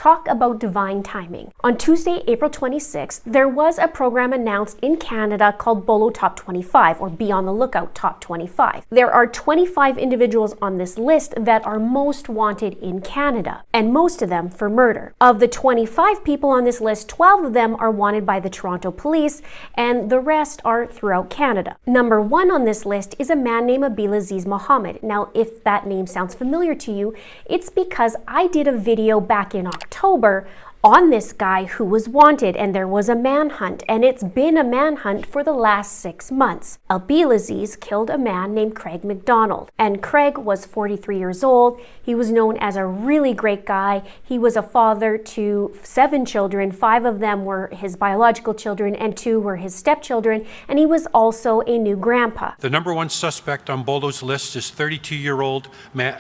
Talk about divine timing. On Tuesday, April 26th, there was a program announced in Canada called Bolo Top 25, or Be on the Lookout Top 25. There are 25 individuals on this list that are most wanted in Canada, and most of them for murder. Of the 25 people on this list, 12 of them are wanted by the Toronto Police, and the rest are throughout Canada. Number 1 on this list is a man named Abilaziz Mohamed. Now, if that name sounds familiar to you, it's because I did a video back in October on this guy who was wanted, and there was a manhunt, and it's been a manhunt for the last 6 months. Abilaziz killed a man named Craig MacDonald, and Craig was 43 years old. He was known as a really great guy. He was a father to 7 children. 5 of them were his biological children and 2 were his stepchildren, and he was also a new grandpa. The number 1 suspect on Bolo's list is 32-year-old man,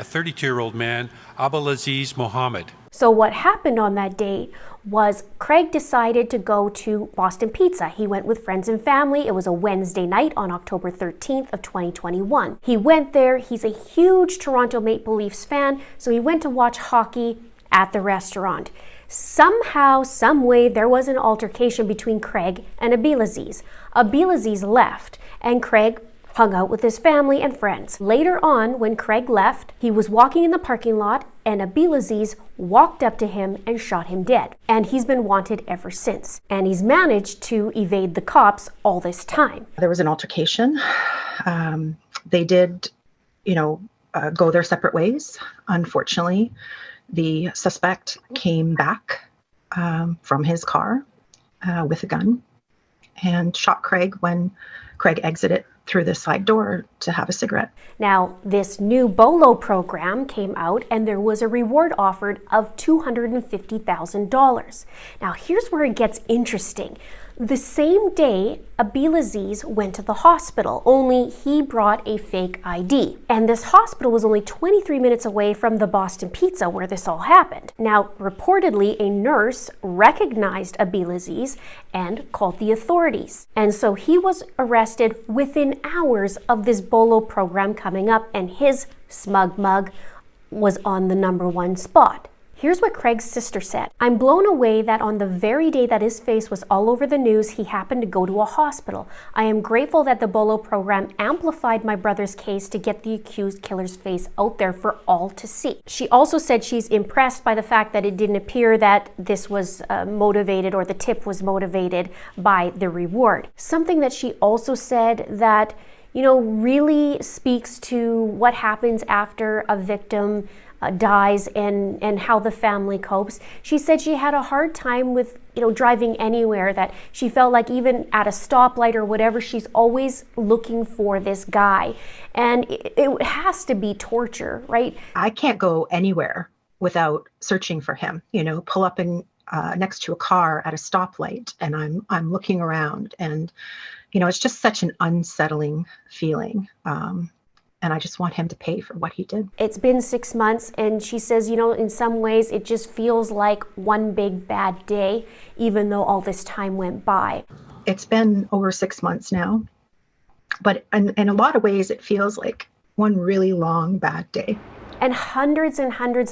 Abilaziz Mohamed. So what happened on that day was Craig decided to go to Boston Pizza. He went with friends and family. It was a Wednesday night on October 13th of 2021. He went there. He's a huge Toronto Maple Leafs fan, so he went to watch hockey at the restaurant. Somehow, some way, there was an altercation between Craig and Abilaziz. Abilaziz left, and Craig hung out with his family and friends. Later on, when Craig left, he was walking in the parking lot, and Abilaziz walked up to him and shot him dead. And he's been wanted ever since. And he's managed to evade the cops all this time. There was an altercation. They did, go their separate ways. Unfortunately, the suspect came back from his car with a gun and shot Craig when Craig exited through the side door to have a cigarette. Now, this new Bolo program came out, and there was a reward offered of $250,000. Now, here's where it gets interesting. The same day, Abilaziz went to the hospital, only he brought a fake ID. And this hospital was only 23 minutes away from the Boston Pizza where this all happened. Now, reportedly, a nurse recognized Abilaziz and called the authorities. And so he was arrested within hours of this Bolo program coming up, and his smug mug was on the number 1 spot. Here's what Craig's sister said. "I'm blown away that on the very day that his face was all over the news, he happened to go to a hospital. I am grateful that the Bolo program amplified my brother's case to get the accused killer's face out there for all to see." She also said she's impressed by the fact that it didn't appear that this was motivated, or the tip was motivated by the reward. Something that she also said that, really speaks to what happens after a victim dies and how the family copes. She said she had a hard time with driving anywhere, that she felt like even at a stoplight or whatever, she's always looking for this guy, and it has to be torture, right? I can't go anywhere without searching for him. Pull up in next to a car at a stoplight, and I'm looking around, and it's just such an unsettling feeling. And I just want him to pay for what he did. It's been 6 months, and she says, in some ways, it just feels like one big bad day, even though all this time went by. It's been over 6 months now, but in a lot of ways, it feels like one really long bad day. And hundreds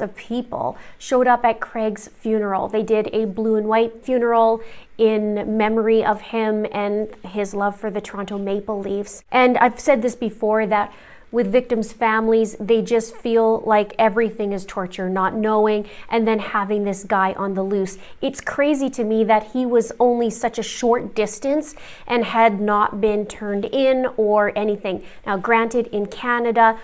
of people showed up at Craig's funeral. They did a blue and white funeral in memory of him and his love for the Toronto Maple Leafs. And I've said this before, that with victims' families, they just feel like everything is torture, not knowing, and then having this guy on the loose. It's crazy to me that he was only such a short distance and had not been turned in or anything. Now, granted, in Canada,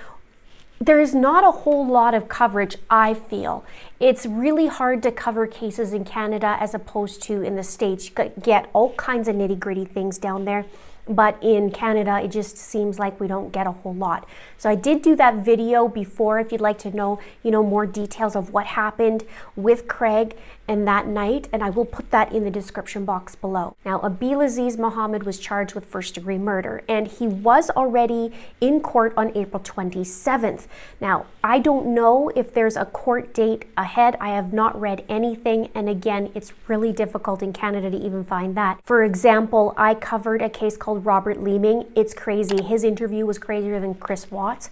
there is not a whole lot of coverage, I feel. It's really hard to cover cases in Canada as opposed to in the States. You get all kinds of nitty-gritty things down there. But in Canada, it just seems like we don't get a whole lot. So I did do that video before, if you'd like to know, more details of what happened with Craig and that night, and I will put that in the description box below. Now, Abilaziz Mohamed was charged with first-degree murder, and he was already in court on April 27th. Now, I don't know if there's a court date ahead. I have not read anything, and again, it's really difficult in Canada to even find that. For example, I covered a case called Robert Leeming. It's crazy. His interview was crazier than Chris Watts,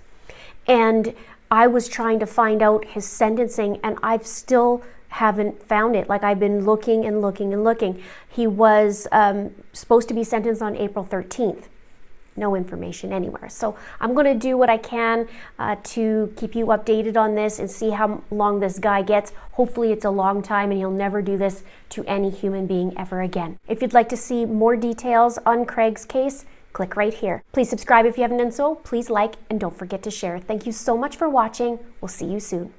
and I was trying to find out his sentencing, and I've still haven't found it. Like, I've been looking and looking and looking. He was supposed to be sentenced on April 13th. No information anywhere. So I'm going to do what I can to keep you updated on this and see how long this guy gets. Hopefully it's a long time and he'll never do this to any human being ever again. If you'd like to see more details on Craig's case, click right here. Please subscribe if you haven't done so. Please like and don't forget to share. Thank you so much for watching. We'll see you soon.